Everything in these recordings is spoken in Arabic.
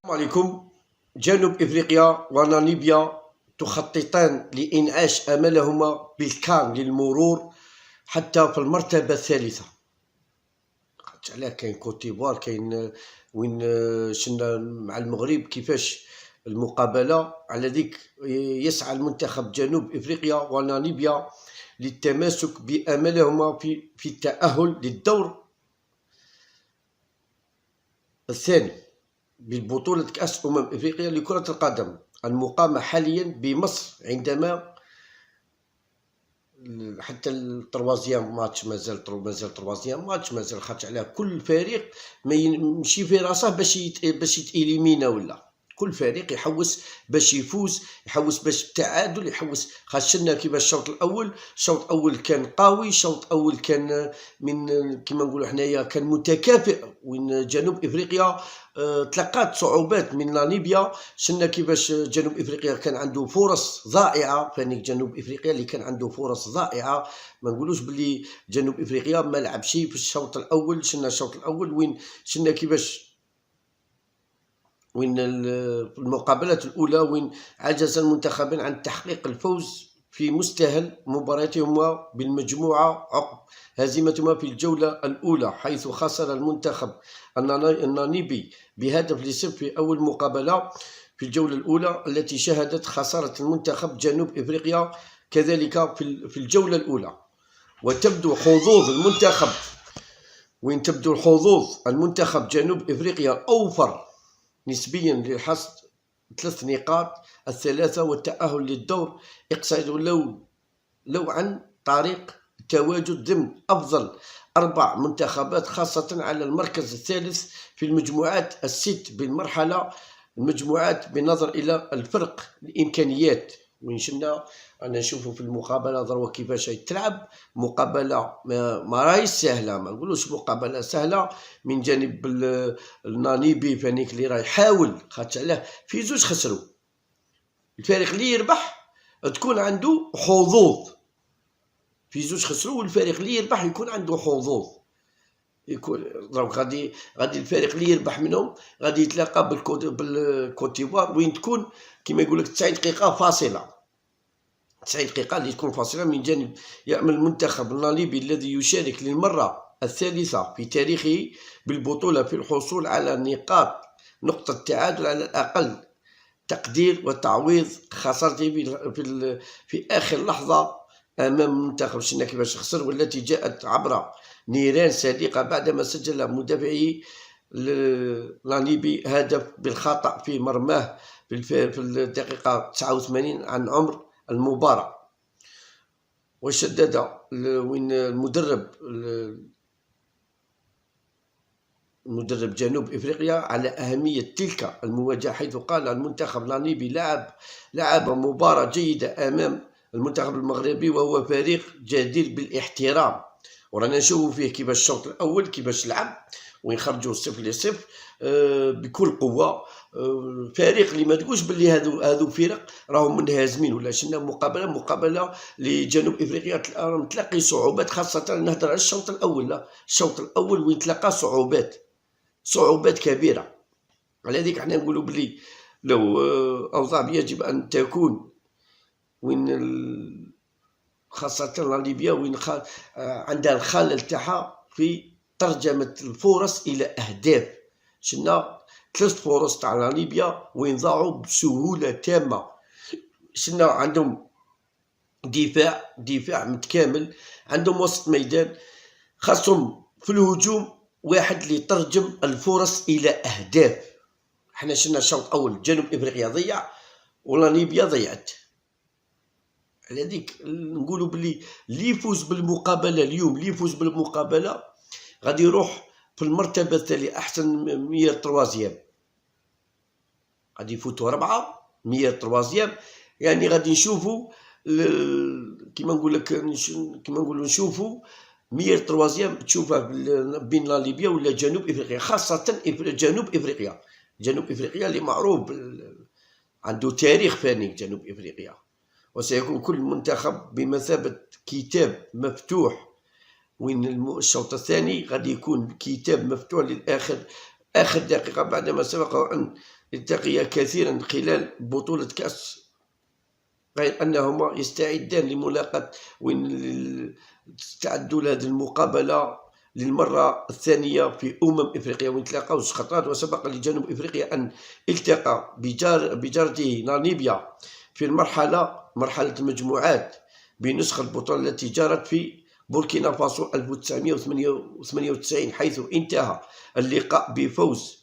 السلام عليكم. جنوب إفريقيا وناميبيا تخططان لإنعاش أملهما بالكان للمرور حتى في المرتبة الثالثة. علاه كاين كوت ديفوار، كاين وين شنا مع المغرب كيفاش المقابلة على ذيك. يسعى المنتخب جنوب إفريقيا وناميبيا للتماسك بأملهما في التأهل للدور الثاني بالبطولة كأس إفريقيا لكرة القدم المقامة حاليا بمصر، عندما حتى التروازيام ماتش مازال تروازيام ماتش مازال، خاطر على كل فريق ما يمشي في راسه باش يتإليمينا، ولا كل فريق يحوس باش يفوز، يحوس باش التعادل، يحوس. خاصنا كيفاش الشوط الاول كان قوي، الشوط الاول كان من كما نقولوا حنايا كان متكافئ، وين جنوب افريقيا تلقات صعوبات من ناميبيا. شفنا كيفاش جنوب افريقيا كان عنده فرص ضائعه، فانيك جنوب افريقيا اللي كان عنده فرص ضائعه. ما نقولوش باللي جنوب افريقيا ما لعبش في الشوط الاول. شفنا الشوط الاول وين شفنا كيفاش المقابلة الأولى وين عجز المنتخبان عن تحقيق الفوز في مستهل مباراتهما بالمجموعة عقب هزيمتهما في الجولة الأولى، حيث خسر المنتخب الناميبي ب1-0 في أول مقابلة في الجولة الأولى، التي شهدت خسارة المنتخب جنوب إفريقيا كذلك في الجولة الأولى. وتبدو حظوظ المنتخب جنوب إفريقيا أوفر نسبيا لحصد 3 نقاط الثلاثة والتأهل للدور إقصائي، لو عن طريق التواجد ضمن أفضل 4 منتخبات، خاصة على المركز الثالث في المجموعات ال6 بالمرحلة المجموعات، بالنظر إلى الفرق الإمكانيات. وين شفنا أنا نشوفوا في المقابلة ضروا كيفاش تلعب مقابلة ما راهيش سهلة، ما نقولوش مقابلة سهلة من جانب الناميبي، فانيك اللي راه يحاول، خاطر علاه في زوج خسروا. الفريق اللي يربح تكون عنده حظوظ، في زوج خسروا، والفريق اللي يربح يكون عنده حظوظ. يكون دونك غادي الفريق اللي يربح منهم غادي يتلاقى بالكوت ديفوار، وين تكون كما يقول لك 90 دقيقة فاصلة، 90 دقيقة اللي تكون فاصلة. من جانب يأمل المنتخب الناميبي الذي يشارك للمرة الثالثة في تاريخه بالبطولة في الحصول على نقطة تعادل على الأقل تقدير، وتعويض خسارته في آخر لحظة أمام منتخب شنا كيفاش خسر، والتي جاءت عبر نيران صادقة بعدما سجل مدافعي الناميبي هدف بالخطأ في مرماه في الدقيقة 89 عن عمر المباراة. وشدد وين المدرب جنوب إفريقيا على أهمية تلك المواجهة، حيث قال المنتخب الناميبي لعب مباراة جيدة أمام المنتخب المغربي، وهو فريق جدير بالاحترام. ورانا نشوفوا فيه كيفاش الشوط الأول كيفاش لعب، وين خرجوا 0-0 بكل قوة. فريق اللي ما تقولش باللي هذو فرق راهم منهزمين، ولا شفنا مقابلة لجنوب افريقيا تلاقي صعوبات، خاصة نهضر على الشوط الأول. لا الشوط الأول وين تلقى صعوبات كبيرة. على ذلك احنا نقولوا بلي لو أوضاع يجب أن تكون وين خاصة ليبيا وين عندها الخلل تاعها في ترجمة الفرص إلى أهداف. شفنا 3 فرص تاع ليبيا وين ضاعوا بسهولة تامة. شفنا عندهم دفاع متكامل، عندهم وسط ميدان، خاصهم في الهجوم واحد اللي ترجم الفرص إلى أهداف. احنا شفنا الشوط الأول جنوب إفريقيا ضيع وليبيا ضيعت. على ذيك نقولوا بلي اللي يفوز بالمقابلة اليوم، اللي يفوز بالمقابلة غادي يروح في المرتبة الثانية، أحسن 100 تروازيام، غادي يفوتوا 4 100 تروازيام. يعني غادي نشوفوا كيما نقولوا نشوفوا 100 تروازيام تشوفها بين ليبيا ولا جنوب افريقيا، خاصة جنوب افريقيا اللي معروف عنده تاريخ فاني جنوب افريقيا. وسيكون كل منتخب بمثابة كتاب مفتوح، وين الشوط الثاني غادي يكون كتاب مفتوح للآخر، آخر دقيقة، بعدما سبق أن التقيا كثيرا خلال بطولة كأس، غير أنهما يستعدان لملاقاة وين استعدوا لهذه المقابلة للمرة الثانية في إفريقيا، وين تلاقاو زوج خطرات. وسبق لجنوب إفريقيا أن التقى بجارته ناميبيا في مرحلة المجموعات بنسخة البطولة التي جرت في بوركينا فاسو 1998، حيث انتهى اللقاء بفوز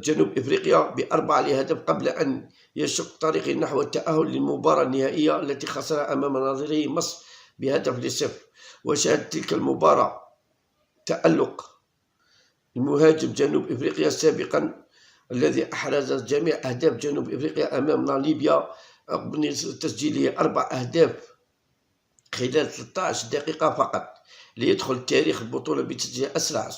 جنوب إفريقيا ب4 لهدف قبل أن يشق طريقه نحو التأهل للمباراة النهائية التي خسر أمام نظيره مصر ب1-0. وشهدت تلك المباراة تألق المهاجم جنوب إفريقيا سابقا الذي أحرز جميع أهداف جنوب إفريقيا أمام ناميبيا بتسجيله 4 أهداف خلال 13 دقيقة فقط، ليدخل تاريخ البطولة بتسجيل أسرع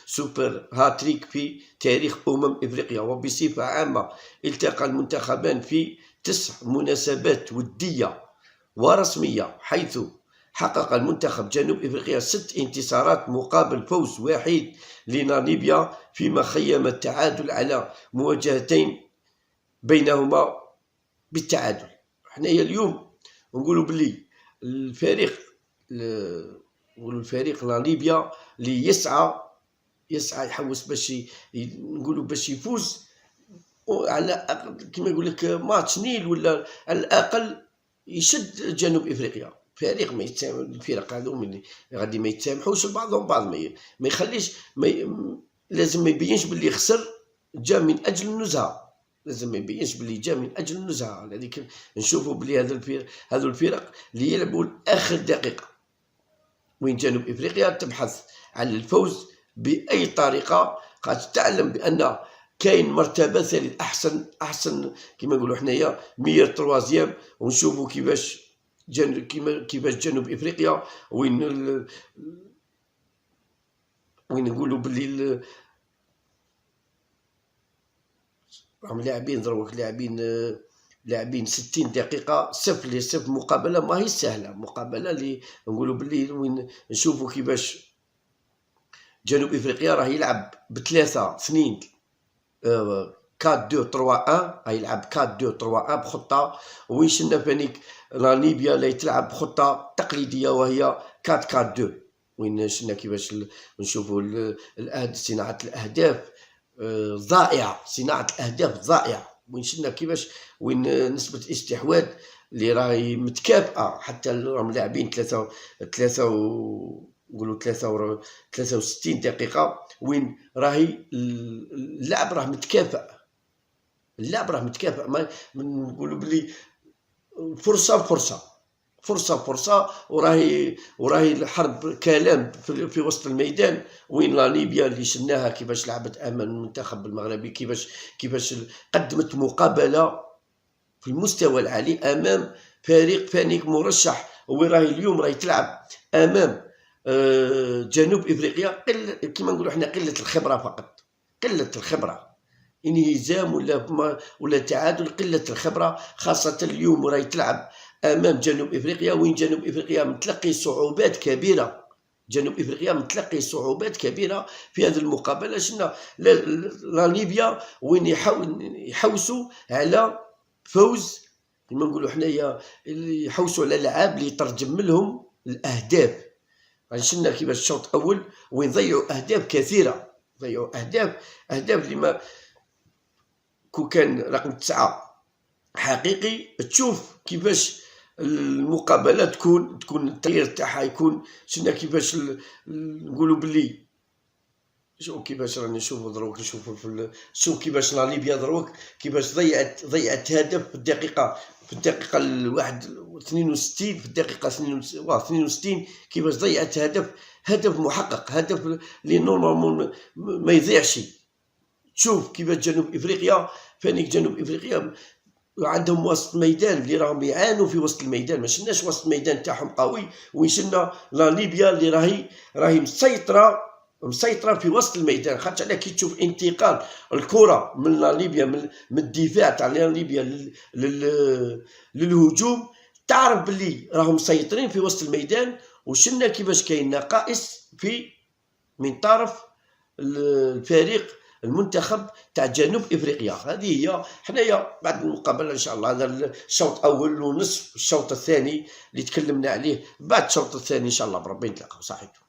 سوبر هاتريك في تاريخ إفريقيا. وبصفة عامة التقى المنتخبان في 9 مناسبات ودية ورسمية، حيث حقق المنتخب جنوب إفريقيا 6 انتصارات مقابل فوز واحد لناميبيا، فيما خيم التعادل على مواجهتين بينهما بالتعادل. حنايا اليوم نقولوا بلي الفريق ناميبيا اللي يسعى يحوس باش نقولوا باش يفوز على كما يقول لك ماتش نيل، ولا على الاقل يشد جنوب افريقيا. فريق ما يتسامح، الفرق هذو اللي غادي ما يتسامحوش بعضهم بعض، ما يخليش لازم ما يبينش باللي خسر جا من اجل النزهه، لازم ما يبينش باللي جا من اجل النزهه. هذيك نشوفوا بلي هذو الفرق اللي يلعبوا لاخر دقيقه، وين جنوب افريقيا تبحث عن الفوز باي طريقه، قد تعلم بان كاين مرتبه ثالث احسن كما نقولوا حنايا مير تروازيام. ونشوفوا كيفاش جنوب افريقيا وين نقولوا باللي راهم لاعبين 60 دقيقة 0-0. مقابلة ماهي سهلة، مقابلة اللي نقولوا باللي وين نشوفوا كيفاش جنوب افريقيا راه يلعب ب3 سنين 4-2-3-1، يلعب 4-2-3-1 بخطة، وين شلنا فانيك ناميبيا اللي تلعب بخطة تقليدية وهي 4-4-2. وين شلنا كيفاش نشوفوا صناعة الأهداف ضائعة، صناعة الأهداف ضائعة. وين شلنا كيفاش وين نسبة الاستحواذ اللي راهي متكافئة، حتى راهم لاعبين 63 دقيقة، وين راهي اللعب راه متكافئ، ما نقولوا بلي فرصة، وراهي الحرب كلام في وسط الميدان. وين ناميبيا اللي شفناها كيفاش لعبت امام المنتخب المغربي، كيفاش قدمت مقابلة في المستوى العالي امام فريق فانيك مرشح، وين راهي اليوم راهي تلعب امام جنوب افريقيا كما نقولوا حنا قلة الخبرة فقط، قلة الخبرة، انهزام ولا تعادل، قلة الخبرة. خاصة اليوم راهي تلعب امام جنوب افريقيا، وين جنوب افريقيا متلقي صعوبات كبيرة، في هذه المقابلة. شفنا ناميبيا وين يحوسوا على فوز، كما نقولوا حنايا يحوسوا على لعاب اللي يترجم لهم الاهداف. شفنا كيفاش الشوط الاول وين ضيعوا اهداف كثيرة، اهداف لما كون كان رقم 9 حقيقي تشوف كيفاش المقابله تكون التغيير تاعها يكون. شفنا كيفاش نقولوا باللي كيفاش راني نشوفوا دروك، شوف كيفاش ناميبيا دروك كيفاش ضيعت هدف في الدقيقه 62 في الدقيقه 62 كيفاش ضيعت هدف محقق، هدف اللي نورمالمون ما يضيعش. تشوف كيفاش جنوب افريقيا عندهم وسط ميدان اللي راهم يعانوا في وسط الميدان، ما شفناش وسط الميدان تاعهم قوي. وين شفنا ناميبيا اللي راهي مسيطره في وسط الميدان، خاطر على كي تشوف انتقال الكره من ناميبيا من الدفاع تاع ناميبيا للهجوم، تعرف باللي راهم مسيطرين في وسط الميدان. وشفنا كيفاش كاين نقائص من طرف الفريق المنتخب تاع جنوب افريقيا. هذه هي حنايا بعد المقابله ان شاء الله. هذا الشوط الاول ونصف الشوط الثاني اللي تكلمنا عليه. بعد الشوط الثاني ان شاء الله بربي نتلاقاو. صحيح.